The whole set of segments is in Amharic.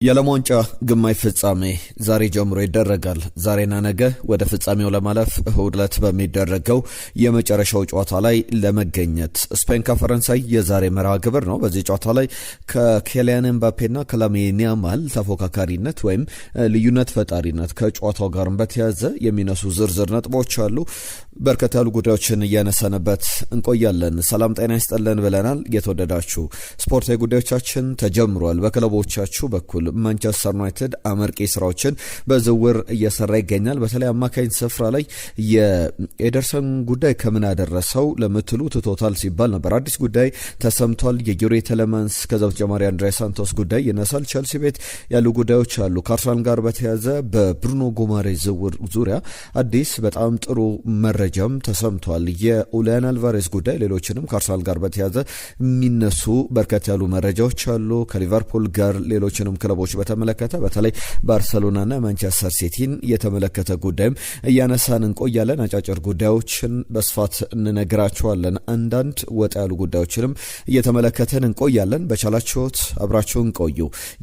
የዓለም ዋንጫ ግማሽ ፍጻሜ ዛሬ ጀምሮ ይደረጋል። ዛሬና ነገ ወደ ፍጻሜው ለማለፍ እሁድ ዕለት በሚደረገው የመጨረሻው ጨዋታ ላይ ለመገኘት ስፔን ከፈረንሳይ የዛሬ መርሃ ግብር ነው። በዚህ ጨዋታ ላይ ከኬሊያን ኤምባፔና ከላሚን ያማል ተፎካካሪነት ወይም ልዩነት ፈጣሪነት ከጨዋታው ጋር በተያያዘ የሚነሱ ዝርዝር ነጥቦች አሉ። በርከት ያሉ ጉዳዮችን እያነሳንበት እንቆያለን። ሰላም ጤና ይስጥልን ብለናል። የተወደዳችሁ ስፖርታዊ ጉዳዮቻችን ተጀምሯል። በክለቦቻችሁ በኩል ማንቸስተር ዩናይትድ አመርቂ ስራዎችን በዝውውር እየሰራ ይገኛል። በተለይ አማካኝ ስፍራ ላይ የኤደርሰን ጉዳይ ከምን አደረሰው ለምትሉ ትቶታል ሲባል ነበር። አዲስ ጉዳይ ተሰምቷል። የዩሪ ቴሌማንስ ከዛ በተጨማሪ አንድሬ ሳንቶስ ጉዳይ ይነሳል። ቸልሲ ቤት ያሉ ጉዳዮች አሉ። ከአርሰናል ጋር በተያያዘ በብሩኖ ጉማሬ ዝውውር ዙሪያ አዲስ በጣም ጥሩ መረጃም ተሰምቷል። የኡሊያን አልቫሬዝ ጉዳይ፣ ሌሎችንም ከአርሰናል ጋር በተያያዘ የሚነሱ በርከት ያሉ መረጃዎች አሉ። ከሊቨርፑል ጋር ሌሎችንም ክለቦች በተመለከተ በተለይ ባርሰሎናና ማንቸስተር ሲቲን የተመለከተ ጉዳይም እያነሳን እንቆያለን። አጫጭር ጉዳዮችን በስፋት እንነግራችኋለን። አንዳንድ ወጣ ያሉ ጉዳዮችንም እየተመለከተን እንቆያለን። በቻላችሁት አብራችሁን ቆዩ።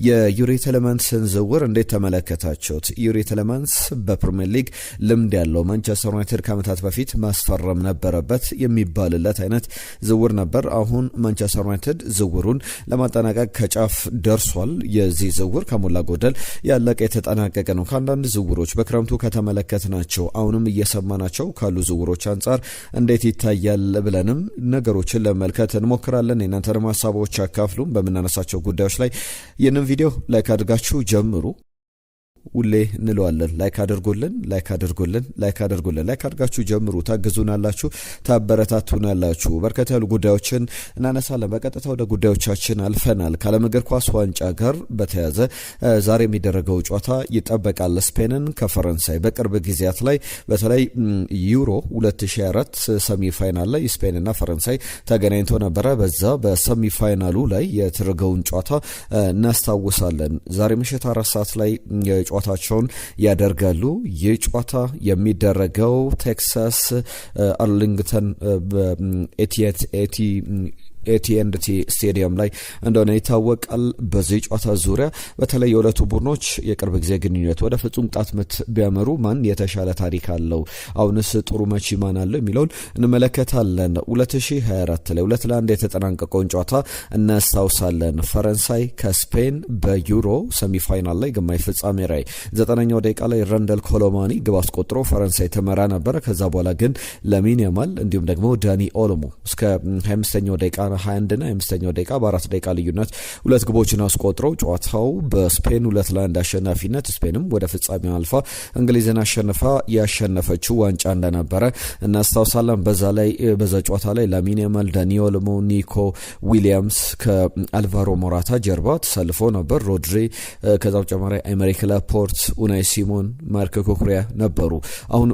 የዩሪ ቴሌማንስን ዝውውር እንዴት ተመለከታችሁት? ዩሪ ቴሌማንስ በፕሪሚየር ሊግ ልምድ ያለው ማንቸስተር ዩናይትድ ከዓመታት በፊት ማስፈረም ነበረበት የሚባልለት አይነት ዝውውር ነበር። አሁን ማንቸስተር ዩናይትድ ዝውውሩን ለማጠናቀቅ ከጫፍ ደርሷል። የዚህ ዝውውር ከሞላ ጎደል ያለቀ የተጠናቀቀ ነው። ከአንዳንድ ዝውውሮች በክረምቱ ከተመለከትናቸው አሁንም እየሰማናቸው ካሉ ዝውውሮች አንጻር እንዴት ይታያል ብለንም ነገሮችን ለመመልከት እንሞክራለን። የእናንተንም ሀሳቦች አካፍሉም። በምናነሳቸው ጉዳዮች ላይ ይህንን ቪዲዮ ላይክ አድርጋችሁ ጀምሩ። ሁሌ እንለዋለን፣ ላይክ አድርጉልን፣ ላይክ አድርጉልን፣ ላይክ አድርጉልን። ላይክ አድርጋችሁ ጀምሩ። ታግዙናላችሁ፣ ታበረታቱናላችሁ። በርከት ያሉ ጉዳዮችን እናነሳለን። በቀጥታ ወደ ጉዳዮቻችን አልፈናል። ከዓለም እግር ኳስ ዋንጫ ጋር በተያያዘ ዛሬ የሚደረገው ጨዋታ ይጠበቃል። ስፔንን ከፈረንሳይ በቅርብ ጊዜያት ላይ በተለይ ዩሮ 2024 ሰሚፋይናል ላይ ስፔንና ፈረንሳይ ተገናኝቶ ነበረ። በዛ በሰሚፋይናሉ ላይ የተደረገውን ጨዋታ እናስታውሳለን። ዛሬ ምሽት 4 ሰዓት ላይ ጨዋታቸውን ያደርጋሉ። ይህ ጨዋታ የሚደረገው ቴክሳስ አርሊንግተን ኤቲ&ቲ ስቴዲየም ላይ እንደሆነ ይታወቃል። በዚህ ጨዋታ ዙሪያ በተለይ የሁለቱ ቡድኖች የቅርብ ጊዜ ግንኙነት ወደ ፍጹም ቅጣት ምት ቢያመሩ ማን የተሻለ ታሪክ አለው፣ አሁንስ ጥሩ መቺ ማን አለው የሚለውን እንመለከታለን። 2024 ላይ 2-1 የተጠናቀቀውን ጨዋታ እናስታውሳለን። ፈረንሳይ ከስፔን በዩሮ ሰሚፋይናል ላይ ግማሽ ፍጻሜ ላይ 9ኛው ደቂቃ ላይ ረንደል ኮሎማኒ ግብ አስቆጥሮ ፈረንሳይ ተመራ ነበረ። ከዛ በኋላ ግን ላሚን ያማል እንዲሁም ደግሞ ዳኒ ኦልሞ እስከ 25ኛው ደቂቃ 21 እና 25ኛው ደቂቃ በ4 ደቂቃ ልዩነት 2 ግቦችን አስቆጥረው ጨዋታው በስፔን 2-1 አሸናፊነት ስፔንም ወደ ፍጻሜው አልፋ እንግሊዝን አሸንፋ ያሸነፈችው ዋንጫ እንደነበረ እናስታውሳለን። በዛ ጨዋታ ላይ ላሚን ያማል፣ ዳኒ ኦልሞ፣ ኒኮ ዊሊያምስ ከአልቫሮ ሞራታ ጀርባ ተሰልፎ ነበር። ሮድሪ ከዛ በተጨማሪ አይመሪክ ላፖርት፣ ኡናይ ሲሞን፣ ማርክ ኩኩሪያ ነበሩ። አሁን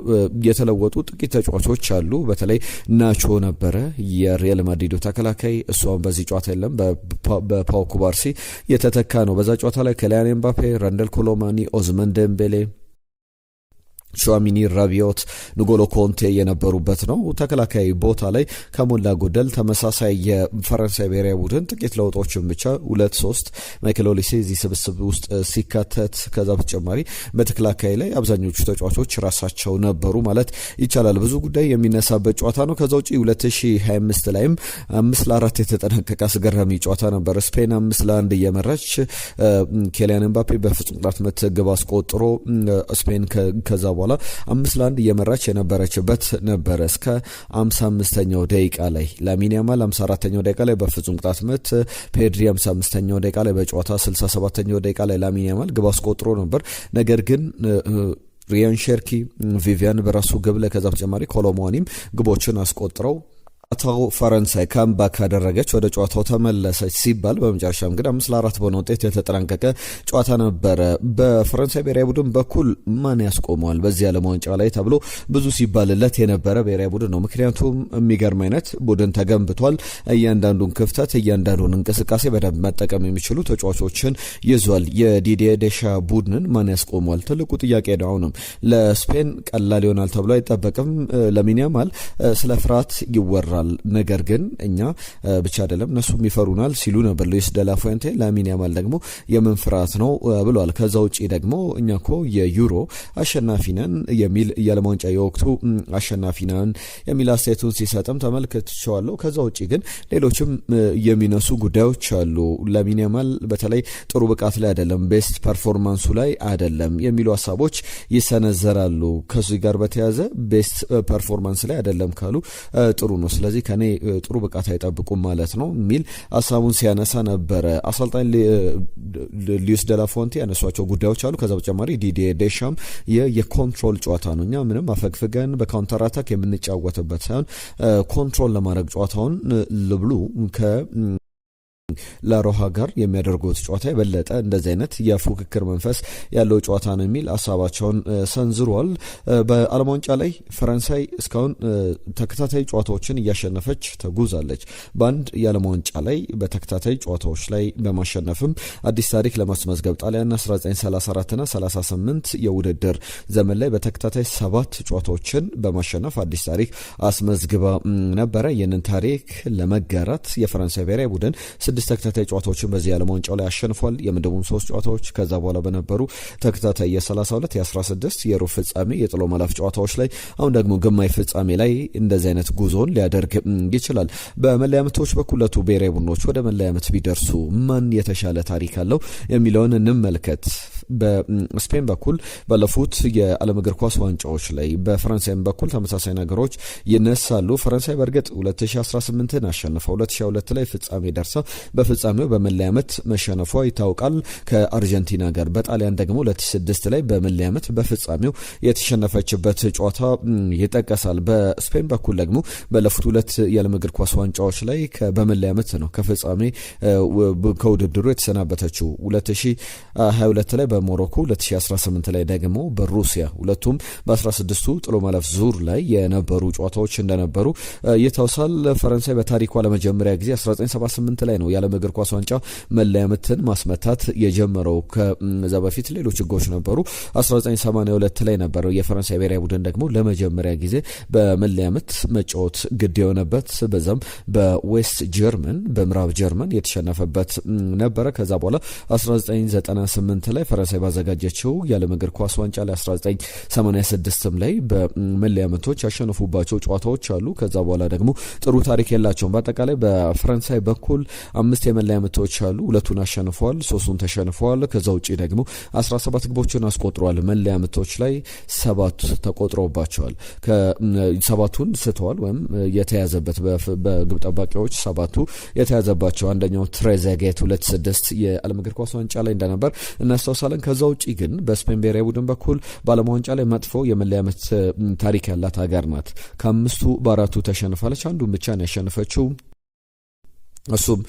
የተለወጡ ጥቂት ተጫዋቾች አሉ። በተለይ ናቾ ነበረ የሪያል ማድሪድ ተከላካይ፣ እሷም በዚህ ጨዋታ የለም፣ በፓው ኩባርሲ የተተካ ነው። በዛ ጨዋታ ላይ ኬሊያን ኤምባፔ፣ ረንደል ኮሎማኒ፣ ኦዝመን ደምቤሌ፣ ሹዋሚኒ፣ ራቢዮት፣ ንጎሎ ኮንቴ የነበሩበት ነው። ተከላካይ ቦታ ላይ ከሞላ ጎደል ተመሳሳይ የፈረንሳይ ብሔራዊ ቡድን ጥቂት ለውጦችን ብቻ 2-3 ማይክል ኦሊሴ እዚህ ስብስብ ውስጥ ሲካተት፣ ከዛ በተጨማሪ በተከላካይ ላይ አብዛኞቹ ተጫዋቾች ራሳቸው ነበሩ ማለት ይቻላል። ብዙ ጉዳይ የሚነሳበት ጨዋታ ነው። ከዛ ውጪ 2025 ላይም 5-4 የተጠናቀቀ አስገራሚ ጨዋታ ነበር። ስፔን 5-1 እየመራች ኬሊያን ኤምባፔ በፍጹም ቅጣት ምት ግብ አስቆጥሮ ስፔን ከዛ በኋላ 5-1 እየመራች የነበረችበት ነበረ እስከ 55ኛው ደቂቃ ላይ ላሚን ያማል 54ኛው ደቂቃ ላይ በፍጹም ቅጣት ምት፣ ፔድሪ 55ኛው ደቂቃ ላይ በጨዋታ 67ኛው ደቂቃ ላይ ላሚን ያማል ግብ አስቆጥሮ ነበር። ነገር ግን ሪያን ሼርኪ፣ ቪቪያን በራሱ ግብ ላይ ከዛ በተጨማሪ ኮሎሞኒም ግቦችን አስቆጥረው ጨዋታው ፈረንሳይ ካምባክ ካደረገች ወደ ጨዋታው ተመለሰች ሲባል በመጨረሻም ግን 5-4 በሆነ ውጤት የተጠናቀቀ ጨዋታ ነበረ። በፈረንሳይ ብሔራዊ ቡድን በኩል ማን ያስቆመዋል በዚህ ዓለም ዋንጫ ላይ ተብሎ ብዙ ሲባልለት የነበረ ብሔራዊ ቡድን ነው። ምክንያቱም የሚገርም አይነት ቡድን ተገንብቷል። እያንዳንዱን ክፍተት፣ እያንዳንዱን እንቅስቃሴ በደንብ መጠቀም የሚችሉ ተጫዋቾችን ይዟል። የዲዲዬ ዴሻ ቡድንን ማን ያስቆመዋል ትልቁ ጥያቄ ነው። አሁንም ለስፔን ቀላል ይሆናል ተብሎ አይጠበቅም። ላሚን ያማል ስለ ፍርሃት ይወራል። ይፈሩናል፣ ነገር ግን እኛ ብቻ አይደለም እነሱም ይፈሩናል ሲሉ ነበር ሉዊስ ደላፉዌንቴ። ላሚን ያማል ደግሞ የምን ፍርሃት ነው ብሏል። ከዛ ውጪ ደግሞ እኛ እኮ የዩሮ አሸናፊ ነን የሚል የዓለም ዋንጫ የወቅቱ አሸናፊ ነን የሚል አስተያየቱን ሲሰጥም ተመልክቼዋለሁ። ከዛ ውጪ ግን ሌሎችም የሚነሱ ጉዳዮች አሉ። ላሚን ያማል በተለይ ጥሩ ብቃት ላይ አይደለም፣ ቤስት ፐርፎርማንሱ ላይ አይደለም የሚሉ ሀሳቦች ይሰነዘራሉ። ከዚህ ጋር በተያያዘ ቤስት ፐርፎርማንስ ላይ አይደለም ካሉ ጥሩ ነው፣ ስለዚህ ከኔ ጥሩ ብቃት አይጠብቁም ማለት ነው የሚል ሀሳቡን ሲያነሳ ነበረ። አሰልጣኝ ሉዊስ ደላፎንቴ ያነሷቸው ጉዳዮች አሉ። ከዛ በተጨማሪ ዲዲዬ ዴሻም የኮንትሮል ጨዋታ ነው፣ እኛ ምንም አፈግፍገን በካውንተር አታክ የምንጫወትበት ሳይሆን ኮንትሮል ለማድረግ ጨዋታውን ልብሉ ላሮሃ ጋር የሚያደርጉት ጨዋታ የበለጠ እንደዚህ አይነት የፉክክር መንፈስ ያለው ጨዋታ ነው የሚል ሀሳባቸውን ሰንዝሯል። በዓለም ዋንጫ ላይ ፈረንሳይ እስካሁን ተከታታይ ጨዋታዎችን እያሸነፈች ተጉዛለች። በአንድ የዓለም ዋንጫ ላይ በተከታታይ ጨዋታዎች ላይ በማሸነፍም አዲስ ታሪክ ለማስመዝገብ ጣሊያን 1934 እና 38 የውድድር ዘመን ላይ በተከታታይ 7 ጨዋታዎችን በማሸነፍ አዲስ ታሪክ አስመዝግባ ነበረ። ይህንን ታሪክ ለመጋራት የፈረንሳይ ብሔራዊ ቡድን 6 ተከታታይ ጨዋታዎችን በዚህ የዓለም ዋንጫው ላይ አሸንፏል። የምድቡን 3 ጨዋታዎች ከዛ በኋላ በነበሩ ተከታታይ የ32 የ16 የሩብ ፍጻሜ የጥሎ ማለፍ ጨዋታዎች ላይ አሁን ደግሞ ግማሽ ፍጻሜ ላይ እንደዚህ አይነት ጉዞን ሊያደርግ ይችላል። በመለያ ምቶች በኩለቱ ብሔራዊ ቡድኖች ወደ መለያ ምት ቢደርሱ ማን የተሻለ ታሪክ አለው የሚለውን እንመልከት። በስፔን በኩል ባለፉት የዓለም እግር ኳስ ዋንጫዎች ላይ በፈረንሳይም በኩል ተመሳሳይ ነገሮች ይነሳሉ። ፈረንሳይ በእርግጥ 2018ን አሸንፈው 2002 ላይ ፍጻሜ ደርሳ በፍጻሜው በመለያ ምት መሸነፏ ይታወቃል ከአርጀንቲና ጋር። በጣሊያን ደግሞ 2006 ላይ በመለያ ምት በፍጻሜው የተሸነፈችበት ጨዋታ ይጠቀሳል። በስፔን በኩል ደግሞ ባለፉት 2 የዓለም እግር ኳስ ዋንጫዎች ላይ በመለያ ምት ነው ከፍጻሜ ከውድድሩ የተሰናበተችው 2022 ላይ በሞሮኮ 2018 ላይ ደግሞ በሩሲያ ሁለቱም በ16ቱ ጥሎ ማለፍ ዙር ላይ የነበሩ ጨዋታዎች እንደነበሩ ይታወሳል። ፈረንሳይ በታሪኳ ለመጀመሪያ ጊዜ 1978 ላይ ነው የዓለም እግር ኳስ ዋንጫ መለያ ምትን ማስመታት የጀመረው። ከዛ በፊት ሌሎች ህጎች ነበሩ። 1982 ላይ ነበረው የፈረንሳይ ብሔራዊ ቡድን ደግሞ ለመጀመሪያ ጊዜ በመለያ ምት መጫወት ግድ የሆነበት፣ በዛም በዌስት ጀርመን በምዕራብ ጀርመን የተሸነፈበት ነበረ። ከዛ በኋላ 1998 ላይ ፈረንሳይ ባዘጋጀችው የዓለም እግር ኳስ ዋንጫ ላይ 1986ም ላይ በመለያ ምቶች ያሸነፉባቸው ጨዋታዎች አሉ። ከዛ በኋላ ደግሞ ጥሩ ታሪክ የላቸውም። በአጠቃላይ በፈረንሳይ በኩል 5 የመለያ ምቶች አሉ። 2ቱን አሸንፈዋል፣ 3ቱን ተሸንፈዋል። ከዛ ውጪ ደግሞ 17 ግቦችን አስቆጥረዋል። መለያ ምቶች ላይ 7 ተቆጥረውባቸዋል። ከ7ቱን ስተዋል ወይም የተያዘበት በግብ ጠባቂዎች 7ቱ የተያዘባቸው አንደኛው ትሬዘጌት 2006 የዓለም እግር ኳስ ዋንጫ ላይ እንደነበር እናስታውሳለን። ከዛ ውጪ ግን በስፔን ብሔራዊ ቡድን በኩል በዓለም ዋንጫ ላይ መጥፎ የመለያ ምት ታሪክ ያላት ሀገር ናት። ከ5ቱ በ4ቱ ተሸንፋለች። አንዱን ብቻ ነው ያሸነፈችው። እሱም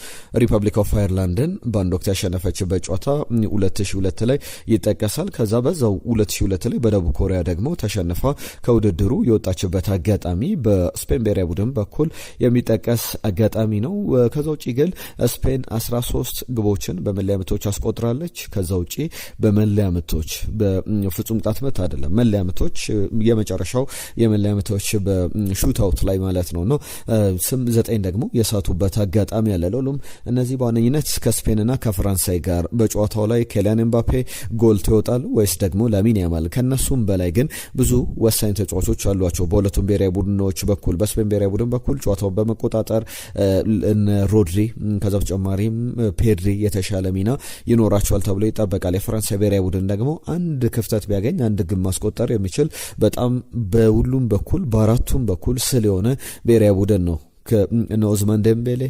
ሪፐብሊክ ኦፍ አየርላንድን በአንድ ወቅት ያሸነፈችበት ጨዋታ 2002 ላይ ይጠቀሳል። ከዛ በዛው 2002 ላይ በደቡብ ኮሪያ ደግሞ ተሸንፋ ከውድድሩ የወጣችበት አጋጣሚ በስፔን ብሔራዊ ቡድን በኩል የሚጠቀስ አጋጣሚ ነው። ከዛ ውጪ ግን ስፔን 13 ግቦችን በመለያ ምቶች አስቆጥራለች። ከዛ ውጪ በመለያ ምቶች በፍጹም ቅጣት ምት አይደለም፣ መለያ ምቶች የመጨረሻው የመለያ ምቶች በሹት አውት ላይ ማለት ነው 9 ደግሞ የሳቱበት አጋጣሚ ያለሉም እነዚህ በዋነኝነት ከስፔንና ከፍራንሳይ ጋር በጨዋታው ላይ ኬሊያን ኤምባፔ ጎልቶ ይወጣል ወይስ ደግሞ ላሚን ያማል? ከነሱም በላይ ግን ብዙ ወሳኝ ተጫዋቾች አሏቸው በሁለቱም ብሔራዊ ቡድኖች በኩል። በስፔን ብሔራዊ ቡድን በኩል ጨዋታውን በመቆጣጠር ሮድሪ ከዛ በተጨማሪም ፔድሪ የተሻለ ሚና ይኖራቸዋል ተብሎ ይጠበቃል። የፈረንሳይ ብሔራዊ ቡድን ደግሞ አንድ ክፍተት ቢያገኝ አንድ ግብ ማስቆጠር የሚችል በጣም በሁሉም በኩል በአራቱም በኩል ስል የሆነ ብሔራዊ ቡድን ነው። ኦዝማን ዴምቤሌ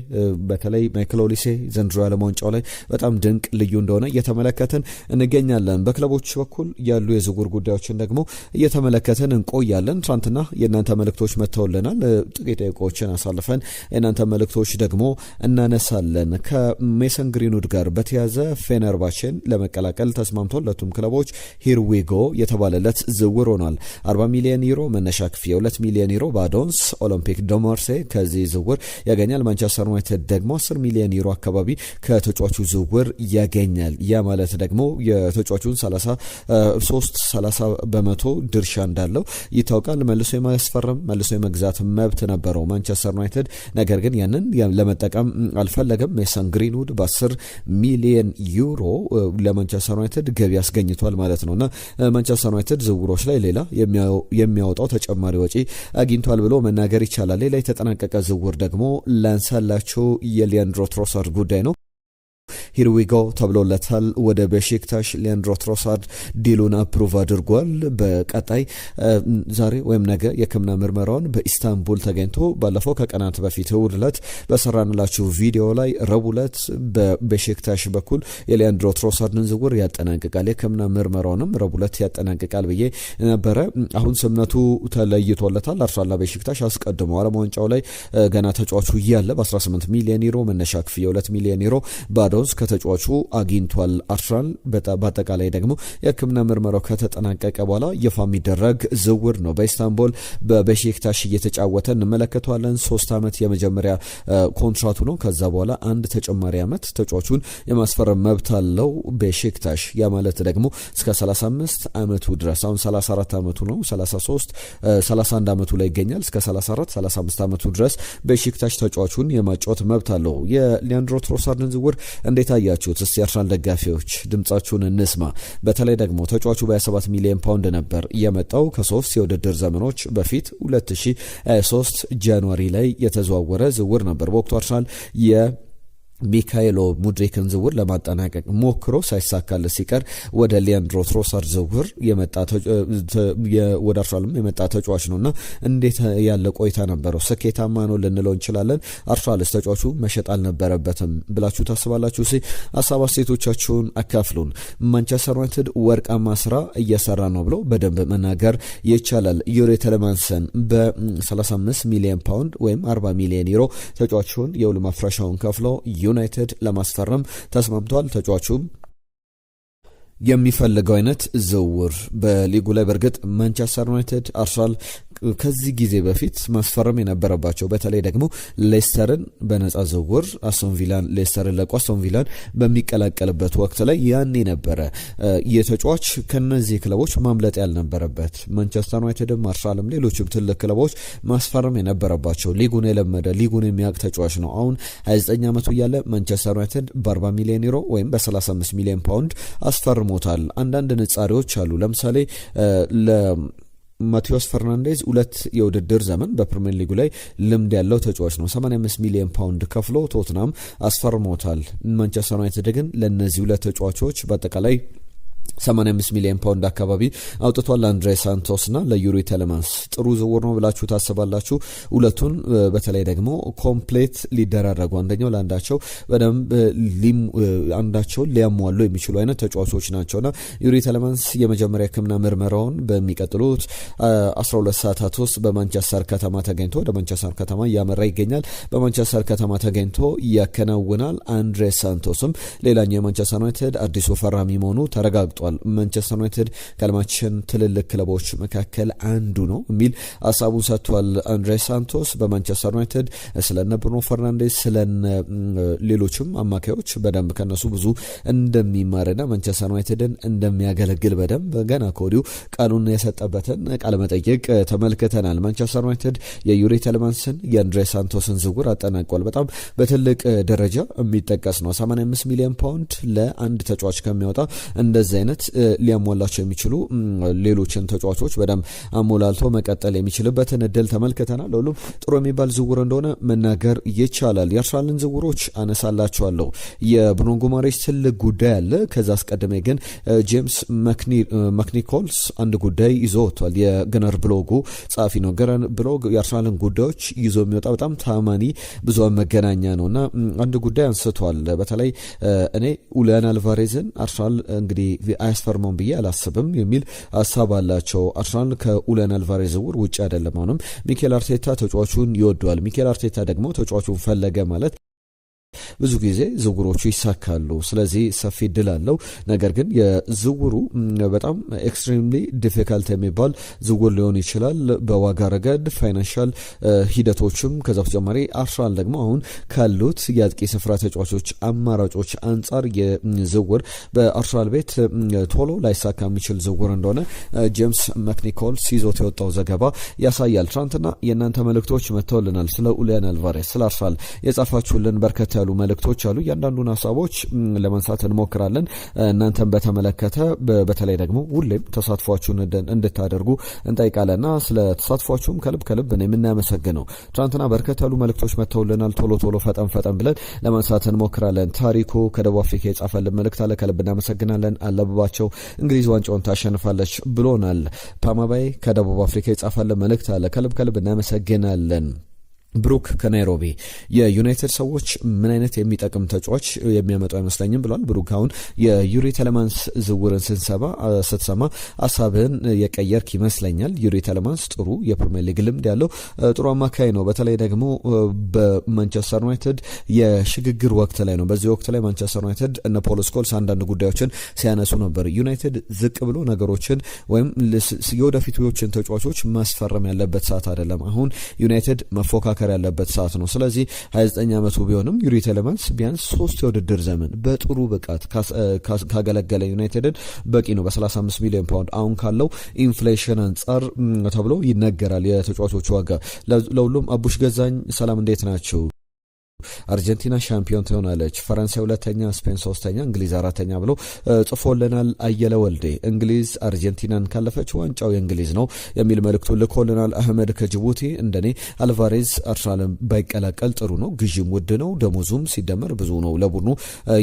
በተለይ ማይክል ኦሊሴ ዘንድሮ የዓለም ዋንጫው ላይ በጣም ድንቅ ልዩ እንደሆነ እየተመለከትን እንገኛለን። በክለቦች በኩል ያሉ የዝውውር ጉዳዮችን ደግሞ እየተመለከትን እንቆያለን። ትናንትና የእናንተ መልእክቶች መጥተውልናል። ጥቂት ደቂቃዎችን አሳልፈን የእናንተ መልእክቶች ደግሞ እናነሳለን። ከሜሰን ግሪንውድ ጋር በተያዘ ፌነርባቼን ለመቀላቀል ተስማምቷል። ሁለቱም ክለቦች ሂርዊጎ የተባለለት ዝውውር ሆኗል። 40 ሚሊዮን ዩሮ መነሻ ክፍያ፣ 2 ሚሊዮን ዩሮ በአዶንስ ኦሎምፒክ ደ ማርሴይ ከዚህ ከዚህ ዝውውር ያገኛል። ማንቸስተር ዩናይትድ ደግሞ 10 ሚሊዮን ዩሮ አካባቢ ከተጫዋቹ ዝውውር ያገኛል። ያ ማለት ደግሞ የተጫዋቹን 30 በመቶ ድርሻ እንዳለው ይታወቃል። መልሶ የማስፈረም መልሶ የመግዛት መብት ነበረው ማንቸስተር ዩናይትድ፣ ነገር ግን ያንን ለመጠቀም አልፈለገም። ሜሰን ግሪንውድ በ10 ሚሊዮን ዩሮ ለማንቸስተር ዩናይትድ ገቢ አስገኝቷል ማለት ነውና ማንቸስተር ዩናይትድ ዝውውሮች ላይ ሌላ የሚያወጣው ተጨማሪ ወጪ አግኝቷል ብሎ መናገር ይቻላል። ሌላ የተጠናቀቀ ዝውውር ደግሞ ላንሳላቸው የሊያንድሮ ትሮሳርድ ጉዳይ ነው። ሂር ዊ ጎ ተብሎለታል። ወደ ቤሺክታሽ ሊያንድሮ ትሮሳርድ ዲሉን አፕሩቭ አድርጓል። በቀጣይ ዛሬ ወይም ነገ የሕክምና ምርመራውን በኢስታንቡል ተገኝቶ ባለፈው ከቀናት በፊት እሁድ ዕለት በሰራንላችሁ ቪዲዮ ላይ ረቡዕ ዕለት በቤሺክታሽ በኩል የሊያንድሮ ትሮሳርድን ዝውውር ያጠናቅቃል፣ የሕክምና ምርመራውንም ረቡዕ ዕለት ያጠናቅቃል ብዬ ነበረ። አሁን ስምነቱ ተለይቶለታል። አርሰናል ቤሺክታሽ አስቀድሞ ዓለም ዋንጫው ላይ ገና ተጫዋቹ እያለ በ18 ሚሊዮን ዩሮ መነሻ ክፍያ 2 ሚሊዮን ዩሮ ባዶዝ ከተጫዋቹ አግኝቷል አርሰናል። በአጠቃላይ ደግሞ የሕክምና ምርመራው ከተጠናቀቀ በኋላ ይፋ የሚደረግ ዝውውር ነው። በኢስታንቡል በቤሺክታሽ እየተጫወተ እንመለከተዋለን። 3 ዓመት የመጀመሪያ ኮንትራቱ ነው። ከዛ በኋላ አንድ ተጨማሪ ዓመት ተጫዋቹን የማስፈረም መብት አለው ቤሺክታሽ። ያ ማለት ደግሞ እስከ 35 ዓመቱ ድረስ አሁን 34 ዓመቱ ነው፣ 31 ዓመቱ ላይ ይገኛል። እስከ 35 ዓመቱ ድረስ ቤሺክታሽ ተጫዋቹን የማጫወት መብት አለው። የሊያንድሮ ትሮሳርድን ዝውውር እንዴት አያችሁት? እስቲ አርሰናል ደጋፊዎች ድምጻችሁን እንስማ። በተለይ ደግሞ ተጫዋቹ በ27 ሚሊዮን ፓውንድ ነበር የመጣው ከ3 የውድድር ዘመኖች በፊት 2023 ጃንዋሪ ላይ የተዘዋወረ ዝውውር ነበር። በወቅቱ አርሰናል ሚካኤሎ ሙድሪክን ዝውውር ለማጠናቀቅ ሞክሮ ሳይሳካለት ሲቀር ወደ ሊያንድሮ ትሮሳርድ ዝውውር ወደ አርሰናልም የመጣ ተጫዋች ነውና እንዴት ያለ ቆይታ ነበረው? ስኬታማ ነው ልንለው እንችላለን? አርሰናልስ ተጫዋቹ መሸጥ አልነበረበትም ብላችሁ ታስባላችሁ? ሀሳብ አስተያየቶቻችሁን አካፍሉን። ማንቸስተር ዩናይትድ ወርቃማ ስራ እየሰራ ነው ብሎ በደንብ መናገር ይቻላል። ዩሪ ቴሌማንሰን በ35 ሚሊዮን ፓውንድ ወይም 40 ሚሊዮን ዩሮ ተጫዋቹን የውል ማፍረሻውን ከፍሎ ዩናይትድ ለማስፈረም ተስማምቷል። ተጫዋቹም የሚፈልገው አይነት ዝውውር በሊጉ ላይ በእርግጥ ማንቸስተር ዩናይትድ አርሰናል ከዚህ ጊዜ በፊት ማስፈረም የነበረባቸው በተለይ ደግሞ ሌስተርን በነጻ ዝውውር አስቶን ቪላን ሌስተርን ለቆ አስቶን ቪላን በሚቀላቀልበት ወቅት ላይ ያኔ ነበረ የተጫዋች ከነዚህ ክለቦች ማምለጥ ያልነበረበት። ማንቸስተር ዩናይትድም አርሰናልም ሌሎችም ትልቅ ክለቦች ማስፈረም የነበረባቸው ሊጉን የለመደ ሊጉን የሚያውቅ ተጫዋች ነው። አሁን 29 ዓመቱ እያለ ማንቸስተር ዩናይትድ በ40 ሚሊዮን ዩሮ ወይም በ35 ሚሊዮን ፓውንድ አስፈርሞታል። አንዳንድ ንጻሪዎች አሉ። ለምሳሌ ማቴዎስ ፈርናንዴዝ 2 የውድድር ዘመን በፕሪሚየር ሊጉ ላይ ልምድ ያለው ተጫዋች ነው። 85 ሚሊዮን ፓውንድ ከፍሎ ቶትናም አስፈርሞታል። ማንቸስተር ዩናይትድ ግን ለነዚህ 2 ተጫዋቾች በአጠቃላይ 85 ሚሊዮን ፓውንድ አካባቢ አውጥቷል። ለአንድሬ ሳንቶስ እና ለዩሪ ቴሌማንስ ጥሩ ዝውውር ነው ብላችሁ ታስባላችሁ? ሁለቱን በተለይ ደግሞ ኮምፕሌት ሊደራረጉ አንደኛው ለአንዳቸው በደንብ አንዳቸውን ሊያሟሉ የሚችሉ አይነት ተጫዋቾች ናቸውና ዩሪ ቴሌማንስ የመጀመሪያ ሕክምና ምርመራውን በሚቀጥሉት 12 ሰዓታት ውስጥ በማንቸስተር ከተማ ተገኝቶ ወደ ማንቸስተር ከተማ እያመራ ይገኛል። በማንቸስተር ከተማ ተገኝቶ ያከናውናል። አንድሬ ሳንቶስም ሌላኛው የማንቸስተር ዩናይትድ አዲሱ ፈራሚ መሆኑ ተረጋግጧል። ማንቸስተር ዩናይትድ ከዓለማችን ትልልቅ ክለቦች መካከል አንዱ ነው የሚል ሀሳቡን ሰጥቷል። አንድሬ ሳንቶስ በማንቸስተር ዩናይትድ ስለነ ብሩኖ ፈርናንዴስ ስለነ ሌሎችም አማካዮች በደንብ ከነሱ ብዙ እንደሚማርና ማንቸስተር ዩናይትድን እንደሚያገለግል በደንብ ገና ከወዲሁ ቃሉን የሰጠበትን ቃለ መጠይቅ ተመልክተናል። ማንቸስተር ዩናይትድ የዩሪ ቴሌማንስን የአንድሬ ሳንቶስን ዝውውር አጠናቋል። በጣም በትልቅ ደረጃ የሚጠቀስ ነው። 85 ሚሊዮን ፓውንድ ለአንድ ተጫዋች ከሚያወጣ እንደዚህ አይነት ሊያሟላቸው የሚችሉ ሌሎችን ተጫዋቾች በደንብ አሞላልቶ መቀጠል የሚችልበትን እድል ተመልክተናል። ሁሉም ጥሩ የሚባል ዝውውር እንደሆነ መናገር ይቻላል። የአርሰናልን ዝውውሮች አነሳላቸዋለሁ። የብሩኖ ጉማሬሽ ትልቅ ጉዳይ አለ። ከዛ አስቀድሜ ግን ጄምስ ማክኒኮልስ አንድ ጉዳይ ይዞ ወጥቷል። የገነር ብሎጉ ጸሐፊ ነው። ገነር ብሎግ የአርሰናልን ጉዳዮች ይዞ የሚወጣ በጣም ታማኒ ብዙሃን መገናኛ ነውና አንድ ጉዳይ አንስቷል። በተለይ እኔ ኡሊያን አልቫሬዝን አርሰናል እንግዲህ አያስፈርመውም ብዬ አላስብም የሚል ሀሳብ አላቸው። አርሰናል ከኡሊያን አልቫሬዝ ዝውውር ውጭ አይደለም። አሁንም ሚኬል አርቴታ ተጫዋቹን ይወደዋል። ሚኬል አርቴታ ደግሞ ተጫዋቹን ፈለገ ማለት ብዙ ጊዜ ዝውውሮቹ ይሳካሉ። ስለዚህ ሰፊ እድል አለው። ነገር ግን የዝውውሩ በጣም ኤክስትሪምሊ ዲፊካልት የሚባል ዝውውር ሊሆን ይችላል በዋጋ ረገድ ፋይናንሻል ሂደቶችም። ከዛ በተጨማሪ አርሰናል ደግሞ አሁን ካሉት የአጥቂ ስፍራ ተጫዋቾች አማራጮች አንጻር የዝውውር በአርሰናል ቤት ቶሎ ላይሳካ የሚችል ዝውውር እንደሆነ ጄምስ ማክኒኮል ሲዞት የወጣው ዘገባ ያሳያል። ትናንትና የእናንተ መልእክቶች መጥተውልናል። ስለ ኡሊያን አልቫሬስ ስለ አርሰናል የጻፋችሁልን በርከት ያሉ መልእክቶች አሉ። እያንዳንዱን ሀሳቦች ለማንሳት እንሞክራለን። እናንተን በተመለከተ በተለይ ደግሞ ሁሌም ተሳትፏችሁን እንድታደርጉ እንጠይቃለንና ስለ ተሳትፏችሁም ከልብ ነው የምናመሰግነው። ትናንትና በርከት ያሉ መልእክቶች መጥተውልናል። ቶሎ ፈጠን ብለን ለማንሳት እንሞክራለን። ታሪኩ ከደቡብ አፍሪካ የጻፈልን መልእክት አለ። ከልብ እናመሰግናለን። አለባቸው እንግሊዝ ዋንጫውን ታሸንፋለች ብሎናል። ፓማባይ ከደቡብ አፍሪካ የጻፈልን መልእክት አለ። ከልብ እናመሰግናለን። ብሩክ ከናይሮቢ የዩናይትድ ሰዎች ምን አይነት የሚጠቅም ተጫዋች የሚያመጡ አይመስለኝም ብሏል። ብሩክ አሁን የዩሪ ቴሌማንስ ዝውውርን ስትሰማ ሀሳብህን የቀየርክ ይመስለኛል። ዩሪ ቴሌማንስ ጥሩ የፕሪሚየር ሊግ ልምድ ያለው ጥሩ አማካይ ነው። በተለይ ደግሞ በማንቸስተር ዩናይትድ የሽግግር ወቅት ላይ ነው። በዚህ ወቅት ላይ ማንቸስተር ዩናይትድ እነ ፖል ስኮልስ አንዳንድ ጉዳዮችን ሲያነሱ ነበር። ዩናይትድ ዝቅ ብሎ ነገሮችን ወይም የወደፊቶችን ተጫዋቾች ማስፈረም ያለበት ሰዓት አይደለም። አሁን ዩናይትድ መፎካከር ያለበት ሰዓት ነው። ስለዚህ 29 ዓመቱ ቢሆንም ዩሪ ቴሌማንስ ቢያንስ 3 የውድድር ዘመን በጥሩ ብቃት ካገለገለ ዩናይትድን በቂ ነው። በ35 ሚሊዮን ፓውንድ አሁን ካለው ኢንፍሌሽን አንጻር ተብሎ ይነገራል የተጫዋቾቹ ዋጋ። ለሁሉም አቡሽ ገዛኝ ሰላም፣ እንዴት ናቸው? አርጀንቲና ሻምፒዮን ትሆናለች፣ ፈረንሳይ ሁለተኛ፣ ስፔን ሶስተኛ፣ እንግሊዝ አራተኛ ብሎ ጽፎልናል። አየለ ወልዴ እንግሊዝ አርጀንቲናን ካለፈች ዋንጫው የእንግሊዝ ነው የሚል መልእክቱ ልኮልናል። አህመድ ከጅቡቲ እንደኔ አልቫሬዝ አርሰናልን ባይቀላቀል ጥሩ ነው፣ ግዢም ውድ ነው፣ ደሞዙም ሲደመር ብዙ ነው፣ ለቡድኑ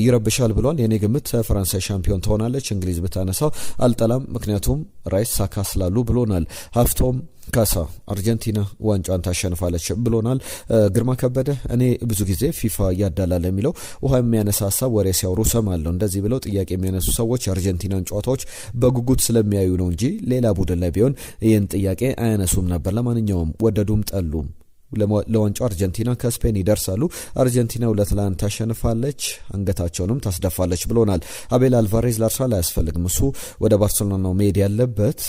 ይረብሻል ብሏል። የኔ ግምት ፈረንሳይ ሻምፒዮን ትሆናለች፣ እንግሊዝ ብታነሳው አልጠላም፣ ምክንያቱም ራይስ ሳካ ስላሉ ብሎናል። ሀፍቶም ካሳ አርጀንቲና ዋንጫን ታሸንፋለች ብሎናል። ግርማ ከበደ እኔ ብዙ ጊዜ ፊፋ ያዳላል የሚለው ውሃ የሚያነሳ ሀሳብ ወሬ ሲያወሩ ሰማለሁ። እንደዚህ ብለው ጥያቄ የሚያነሱ ሰዎች የአርጀንቲናን ጨዋታዎች በጉጉት ስለሚያዩ ነው እንጂ ሌላ ቡድን ላይ ቢሆን ይህን ጥያቄ አያነሱም ነበር። ለማንኛውም ወደዱም ጠሉም ለዋንጫው አርጀንቲና ከስፔን ይደርሳሉ። አርጀንቲና 2-1 ታሸንፋለች፣ አንገታቸውንም ታስደፋለች ብሎናል። አቤል አልቫሬዝ ለአርሰናል አያስፈልግም፣ እሱ ወደ ባርሴሎና ነው መሄድ ያለበት።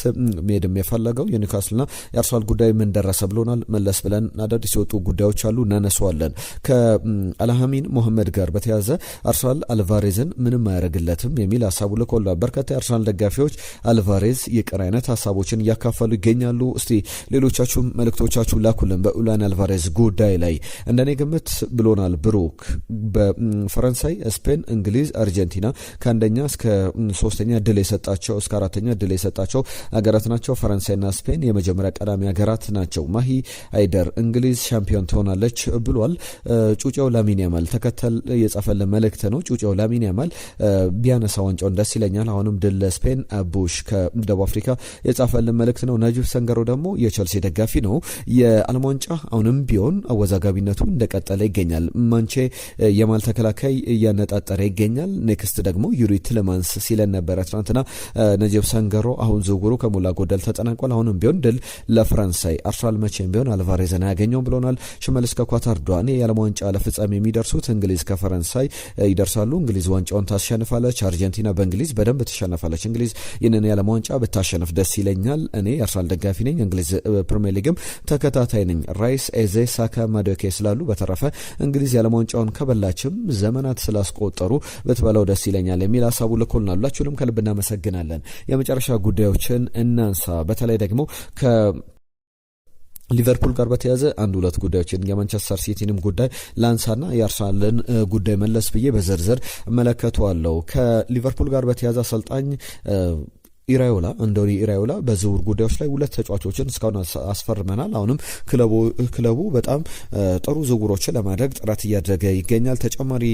መሄድም የፈለገው የኒውካስልና የአርሰናል ጉዳይ ምን ደረሰ ብሎናል። መለስ ብለን አዳዲስ የወጡ ጉዳዮች አሉ፣ እናነሳዋለን። ከአልሃሚን ሞሐመድ ጋር በተያዘ አርሰናል አልቫሬዝን ምንም አያደርግለትም የሚል ሀሳቡ ልኮልናል። በርካታ የአርሰናል ደጋፊዎች አልቫሬዝ ይቅር አይነት ሀሳቦችን እያካፈሉ ይገኛሉ። እስቲ ሌሎቻችሁም መልእክቶቻችሁ ላኩልን በኡላን አልቫሬዝ ጉዳይ ላይ። እንደኔ ግምት ብሎናል ብሩክ በፈረንሳይ፣ ስፔን፣ እንግሊዝ፣ አርጀንቲና ከአንደኛ እስከ ሶስተኛ ድል የሰጣቸው እስከ አራተኛ ድል የሰጣቸው ሀገራት ናቸው። ፈረንሳይና ስፔን የመጀመሪያ ቀዳሚ ሀገራት ናቸው። ማሂ አይደር እንግሊዝ ሻምፒዮን ትሆናለች ብሏል። ጩጬው ላሚን ያማል ተከተል የጻፈልን መልእክት ነው። ጩጬው ላሚን ያማል ቢያነሳ ዋንጫውን ደስ ይለኛል፣ አሁንም ድል ለስፔን። አቡሽ ከደቡብ አፍሪካ የጻፈልን መልእክት ነው። ነጂብ ሰንገሮ ደግሞ የቸልሲ ደጋፊ ነው። የዓለም ዋንጫ አሁንም ቢሆን አወዛጋቢነቱ እንደቀጠለ ይገኛል። ማንቼ የማል ተከላካይ እያነጣጠረ ይገኛል። ኔክስት ደግሞ ዩሪ ቲለማንስ ሲለን ነበረ ትናንትና ነጂብ ሰንገሮ። አሁን ዝውውሩ ከሞላ ጎደል ተጠናቋል። አሁንም ቢሆን ድል ለፈረንሳይ፣ አርሰናል መቼም ቢሆን አልቫሬዝን አያገኘውም ብሎናል። ሽመልስ ከኳታር ዶሃኔ የዓለም ዋንጫ ለፍጻሜ የሚደርሱት እንግሊዝ ከፈረንሳይ ይደርሳሉ። እንግሊዝ ዋንጫውን ታሸንፋለች፣ አርጀንቲና በእንግሊዝ በደንብ ትሸነፋለች። እንግሊዝ ይህንን የዓለም ዋንጫ ብታሸንፍ ደስ ይለኛል። እኔ የአርሰናል ደጋፊ ነኝ፣ እንግሊዝ ፕሪሚየር ሊግም ተከታታይ ነኝ። ራይስ፣ ኤዜ፣ ሳካ፣ ማዶኬ ስላሉ በተረፈ እንግሊዝ የዓለም ዋንጫውን ከበላችም ዘመናት ስላስቆጠሩ ብትበላው ደስ ይለኛል የሚል ሀሳቡ ልኮልናል። ሁላችሁንም ከልብ እናመሰግናለን። የመጨረሻ ጉዳዮችን እናንሳ። በተለይ ደግሞ ሊቨርፑል ጋር በተያዘ አንድ ሁለት ጉዳዮችን የማንቸስተር ሲቲንም ጉዳይ ላንሳና የአርሰናልን ጉዳይ መለስ ብዬ በዝርዝር እመለከተዋለሁ። ከሊቨርፑል ጋር በተያዘ አሰልጣኝ አንዶኒ ኢራዮላ በዝውውር ጉዳዮች ላይ ሁለት ተጫዋቾችን እስካሁን አስፈርመናል። አሁንም ክለቡ በጣም ጥሩ ዝውውሮችን ለማድረግ ጥረት እያደረገ ይገኛል። ተጨማሪ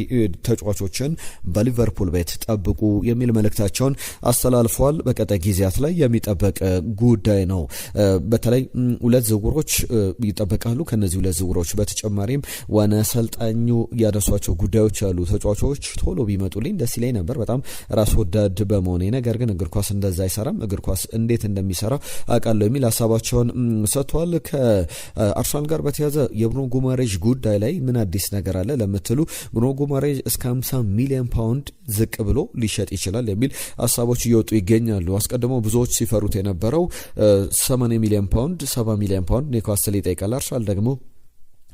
ተጫዋቾችን በሊቨርፑል ቤት ጠብቁ የሚል መልእክታቸውን አስተላልፈዋል። በቀጣይ ጊዜያት ላይ የሚጠበቅ ጉዳይ ነው። በተለይ ሁለት ዝውውሮች ይጠበቃሉ። ከነዚህ ሁለት ዝውውሮች በተጨማሪም ዋና አሰልጣኙ ያነሷቸው ጉዳዮች አሉ። ተጫዋቾች ቶሎ ቢመጡልኝ ደስ ይለኝ ነበር በጣም ራስ ወዳድ በመሆኔ፣ ነገር ግን እግር ኳስ እንደዛ እንደዛ አይሰራም፣ እግር ኳስ እንዴት እንደሚሰራ አውቃለሁ የሚል ሀሳባቸውን ሰጥቷል። ከአርሰናል ጋር በተያዘ የብሩኖ ጉማሬዥ ጉዳይ ላይ ምን አዲስ ነገር አለ ለምትሉ ብሩኖ ጉማሬዥ እስከ 50 ሚሊዮን ፓውንድ ዝቅ ብሎ ሊሸጥ ይችላል የሚል ሀሳቦች እየወጡ ይገኛሉ። አስቀድሞ ብዙዎች ሲፈሩት የነበረው 80 ሚሊዮን ፓውንድ 70 ሚሊዮን ፓውንድ ኒውካስል ይጠይቃል። አርሰናል ደግሞ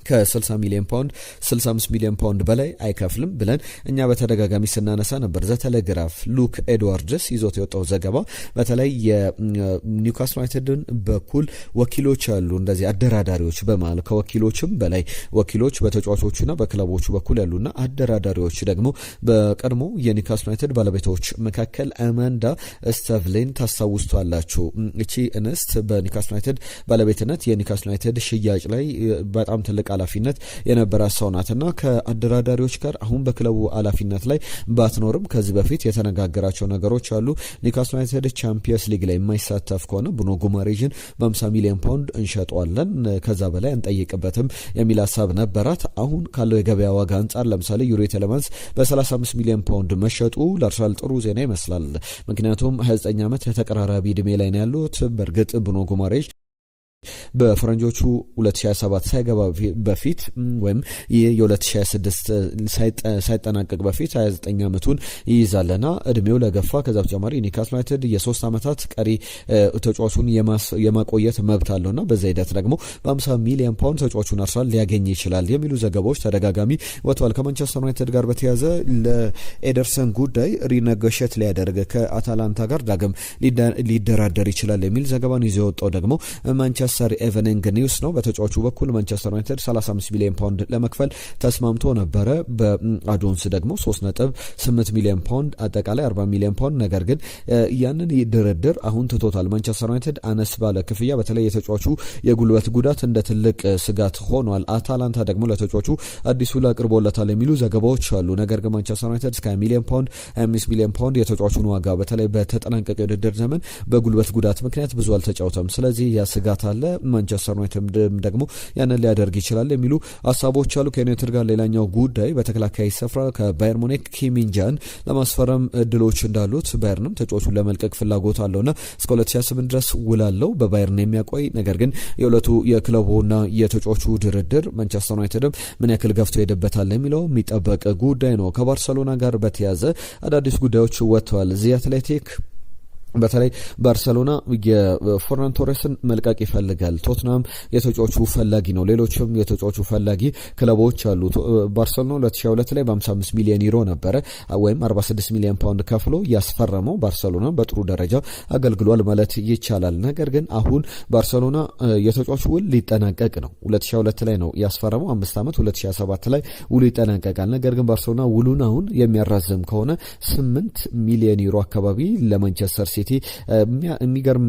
ከ60 ሚሊዮን ፓውንድ 65 ሚሊዮን ፓውንድ በላይ አይከፍልም ብለን እኛ በተደጋጋሚ ስናነሳ ነበር። ዘቴሌግራፍ ሉክ ኤድዋርድስ ይዞት የወጣው ዘገባ በተለይ የኒውካስል ዩናይትድን በኩል ወኪሎች ያሉ እንደዚህ አደራዳሪዎች በማል ከወኪሎችም በላይ ወኪሎች በተጫዋቾቹና በክለቦቹ በኩል ያሉና አደራዳሪዎች ደግሞ በቀድሞ የኒውካስል ዩናይትድ ባለቤቶች መካከል አማንዳ ስተቭሌን ታስታውሷላችሁ። እቺ እንስት በኒውካስል ዩናይትድ ባለቤትነት የኒውካስል ዩናይትድ ሽያጭ ላይ በጣም ትልቅ ኃላፊነት የነበራት ሰው ናትና ከአደራዳሪዎች ጋር አሁን በክለቡ ኃላፊነት ላይ ባትኖርም ከዚህ በፊት የተነጋገራቸው ነገሮች አሉ። ኒውካስል ዩናይትድ ቻምፒየንስ ሊግ ላይ የማይሳተፍ ከሆነ ብሩኖ ጉማሬዥን በ50 ሚሊዮን ፓውንድ እንሸጠዋለን፣ ከዛ በላይ አንጠይቅበትም የሚል ሀሳብ ነበራት። አሁን ካለው የገበያ ዋጋ አንጻር ለምሳሌ ዩሪ ቴሌማንስ በ35 ሚሊዮን ፓውንድ መሸጡ ለአርሰናል ጥሩ ዜና ይመስላል። ምክንያቱም 29 ዓመት የተቀራራቢ እድሜ ላይ ነው ያሉት። በእርግጥ ብሩኖ ጉማሬዥ በፈረንጆቹ 2027 ሳይገባ በፊት ወይም የ2026 ሳይጠናቀቅ በፊት 29 ዓመቱን ይይዛልና እድሜው ለገፋ ከዛ በተጨማሪ ኒውካስል ዩናይትድ የ3 ዓመታት ቀሪ ተጫዋቹን የማቆየት መብት አለውና በዛ ሂደት ደግሞ በ50 ሚሊዮን ፓውንድ ተጫዋቹን አርሰናል ሊያገኝ ይችላል የሚሉ ዘገባዎች ተደጋጋሚ ወጥተዋል። ከማንቸስተር ዩናይትድ ጋር በተያያዘ ለኤደርሰን ጉዳይ ሪኔጎሼት ሊያደርግ ከአታላንታ ጋር ዳግም ሊደራደር ይችላል የሚል ዘገባን ይዞ የወጣው ደግሞ ማንቸስተር ኤቨኒንግ ኒውስ ነው። በተጫዋቹ በኩል ማንቸስተር ዩናይትድ 35 ሚሊዮን ፓውንድ ለመክፈል ተስማምቶ ነበረ። በአዶንስ ደግሞ 3.8 ሚሊዮን ፓውንድ አጠቃላይ 40 ሚሊዮን ፓውንድ። ነገር ግን ያንን ድርድር አሁን ትቶታል። ማንቸስተር ዩናይትድ አነስ ባለ ክፍያ በተለይ የተጫዋቹ የጉልበት ጉዳት እንደ ትልቅ ስጋት ሆኗል። አታላንታ ደግሞ ለተጫዋቹ አዲስ ውል አቅርቦለታል የሚሉ ዘገባዎች አሉ። ነገር ግን ማንቸስተር ዩናይትድ እስከ 20 ሚሊዮን ፓውንድ 25 ሚሊዮን ፓውንድ የተጫዋቹን ዋጋ በተለይ በተጠናቀቀ የውድድር ዘመን በጉልበት ጉዳት ምክንያት ብዙ አልተጫወተም። ስለዚህ ያ ስጋት አለ። ማንቸስተር ዩናይትድ ደግሞ ያንን ሊያደርግ ይችላል የሚሉ ሀሳቦች አሉ። ከዩናይትድ ጋር ሌላኛው ጉዳይ በተከላካይ ስፍራ ከባየር ሙኒክ ኪሚንጃን ለማስፈረም እድሎች እንዳሉት ባየርንም ተጫዋቹን ለመልቀቅ ፍላጎት አለውና እስከ 2028 ድረስ ውላለው በባየርን የሚያቆይ ነገር ግን የሁለቱ የክለቡና የተጫዋቹ ድርድር ማንቸስተር ዩናይትድም ምን ያክል ገፍቶ ይሄድበታል የሚለው የሚጠበቅ ጉዳይ ነው። ከባርሰሎና ጋር በተያያዘ አዳዲስ ጉዳዮች ወጥተዋል። ዚ አትሌቲክ በተለይ ባርሰሎና የፎርናን ቶሬስን መልቀቅ ይፈልጋል። ቶትናም የተጫዋቹ ፈላጊ ነው። ሌሎችም የተጫዋቹ ፈላጊ ክለቦች አሉ። ባርሰሎና 2022 ላይ በ55 ሚሊዮን ዩሮ ነበረ ወይም 46 ሚሊዮን ፓውንድ ከፍሎ ያስፈረመው። ባርሰሎና በጥሩ ደረጃ አገልግሏል ማለት ይቻላል። ነገር ግን አሁን ባርሰሎና የተጫዋቹ ውል ሊጠናቀቅ ነው። 2022 ላይ ነው ያስፈረመው። 5 ዓመት 2027 ላይ ውሉ ይጠናቀቃል። ነገር ግን ባርሰሎና ውሉን አሁን የሚያራዝም ከሆነ 8 ሚሊዮን ዩሮ አካባቢ ለማንቸስተር ሲቲ የሚገርም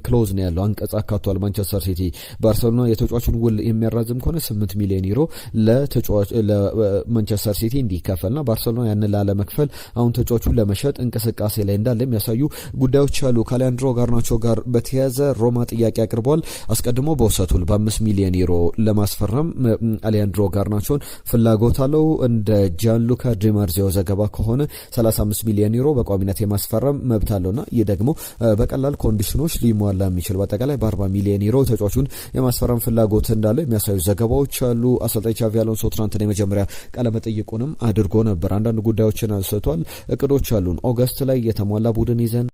ክሎዝ ነው ያለው፣ አንቀጽ አካቷል። ማንቸስተር ሲቲ ባርሰሎና የተጫዋቹን ውል የሚያራዝም ከሆነ 8 ሚሊዮን ዩሮ ለማንቸስተር ሲቲ እንዲከፈልና ባርሰሎና ያንን ላለመክፈል አሁን ተጫዋቹን ለመሸጥ እንቅስቃሴ ላይ እንዳለ የሚያሳዩ ጉዳዮች አሉ። ከአሌሃንድሮ ጋርናቾ ጋር በተያያዘ ሮማ ጥያቄ አቅርቧል። አስቀድሞ በውሰቱል በ5 ሚሊዮን ዩሮ ለማስፈረም አሌሃንድሮ ጋርናቾን ፍላጎት አለው። እንደ ጃንሉካ ዲማርዚዮ ዘገባ ከሆነ 35 ሚሊዮን ዩሮ በቋሚነት የማስፈረም መብት አለውና ይህ ደግሞ በቀላል ኮንዲሽኖች ሊሟላ የሚችል በአጠቃላይ በ40 ሚሊዮን ዩሮ ተጫዋቹን የማስፈረም ፍላጎት እንዳለ የሚያሳዩ ዘገባዎች አሉ። አሰልጣኝ ቻቪ አሎንሶ ትናንትና የመጀመሪያ ቃለ መጠይቁንም አድርጎ ነበር። አንዳንድ ጉዳዮችን አንስቷል። እቅዶች አሉን። ኦገስት ላይ የተሟላ ቡድን ይዘን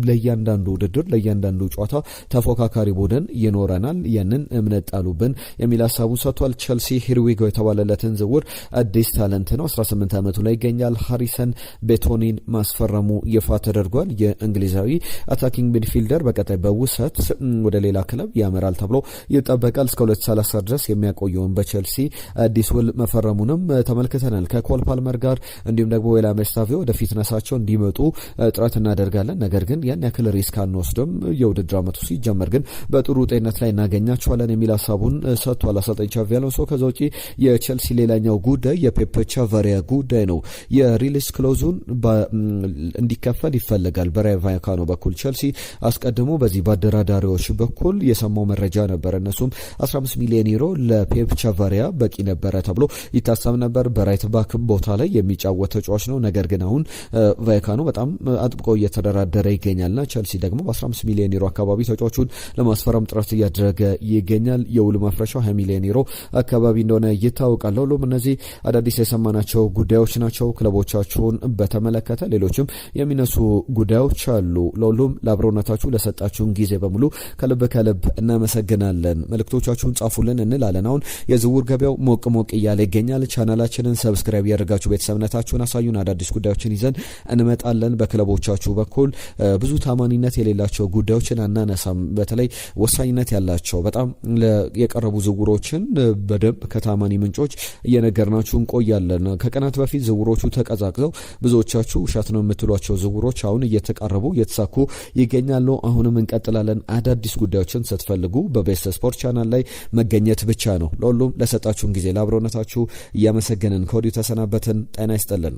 ለእያንዳንዱ ውድድር ለእያንዳንዱ ጨዋታ ተፎካካሪ ቡድን ይኖረናል፣ ያንን እምነት ጣሉብን የሚል ሀሳቡን ሰጥቷል። ቸልሲ ሂርዊጎ የተባለለትን ዝውውር አዲስ ታለንት ነው 18 ዓመቱ ላይ ይገኛል። ሃሪሰን ቤቶኒን ማስፈረሙ ይፋ ተደርጓል። የእንግሊዛዊ አታኪንግ ሚድፊልደር በቀጣይ በውሰት ወደ ሌላ ክለብ ያመራል ተብሎ ይጠበቃል። እስከ 2030 ድረስ የሚያቆየውን በቸልሲ አዲስ ውል መፈረሙንም ተመልክተናል። ከኮል ፓልመር ጋር እንዲሁም ደግሞ ዌላ ሜስታቪዮ ወደ ፊትነሳቸው እንዲመጡ ጥረት እናደርጋለን። ነገር ግን ያን ያክል ሪስክ አንወስድም። የውድድር ዓመቱ ሲጀመር ግን በጥሩ ጤንነት ላይ እናገኛቸዋለን የሚል ሀሳቡን ሰጥቷል አሰልጣኝ ቻቪ አሎንሶ። ከዛ ውጪ የቸልሲ ሌላኛው ጉዳይ የፔፕ ቻቫሪያ ጉዳይ ነው። የሪሊስ ክሎዙን እንዲከፈል ይፈልጋል በራዮ ቫይካኖ በኩል። ቸልሲ አስቀድሞ በዚህ በአደራዳሪዎች በኩል የሰማው መረጃ ነበር። እነሱም 15 ሚሊዮን ዩሮ ለፔፕ ቻቫሪያ በቂ ነበረ ተብሎ ይታሰብ ነበር። በራይት ባክ ቦታ ላይ የሚጫወት ተጫዋች ነው። ነገር ግን አሁን ቫይካኖ በጣም አጥብቆ እየተደራደረ ይገኛልና ቸልሲ ደግሞ በ15 ሚሊዮን ዩሮ አካባቢ ተጫዋቹን ለማስፈረም ጥረት እያደረገ ይገኛል። የውል ማፍረሻው 20 ሚሊዮን ዩሮ አካባቢ እንደሆነ ይታወቃል። ሁሉም እነዚህ አዳዲስ የሰማናቸው ጉዳዮች ናቸው። ክለቦቻችሁን በተመለከተ ሌሎችም የሚነሱ ጉዳዮች አሉ። ለሁሉም ለአብሮነታችሁ ለሰጣችሁን ጊዜ በሙሉ ከልብ እናመሰግናለን። መልእክቶቻችሁን ጻፉልን እንላለን። አሁን የዝውውር ገበያው ሞቅ እያለ ይገኛል። ቻናላችንን ሰብስክራይብ ያደርጋችሁ ቤተሰብነታችሁን አሳዩን። አዳዲስ ጉዳዮችን ይዘን እንመጣለን። በክለቦቻችሁ በኩል ብዙ ታማኒነት የሌላቸው ጉዳዮችን አናነሳም። በተለይ ወሳኝነት ያላቸው በጣም የቀረቡ ዝውውሮችን በደንብ ከታማኒ ምንጮች እየነገርናችሁ እንቆያለን። ከቀናት በፊት ዝውውሮቹ ተቀዛቅዘው ብዙዎቻችሁ ውሸት ነው የምትሏቸው ዝውውሮች አሁን እየተቃረቡ እየተሳኩ ይገኛሉ። አሁንም እንቀጥላለን። አዳዲስ ጉዳዮችን ስትፈልጉ በቤስት ስፖርት ቻናል ላይ መገኘት ብቻ ነው። ለሁሉም ለሰጣችሁን ጊዜ ለአብሮነታችሁ እያመሰገንን ከወዲሁ ተሰናበትን። ጤና ይስጥልን።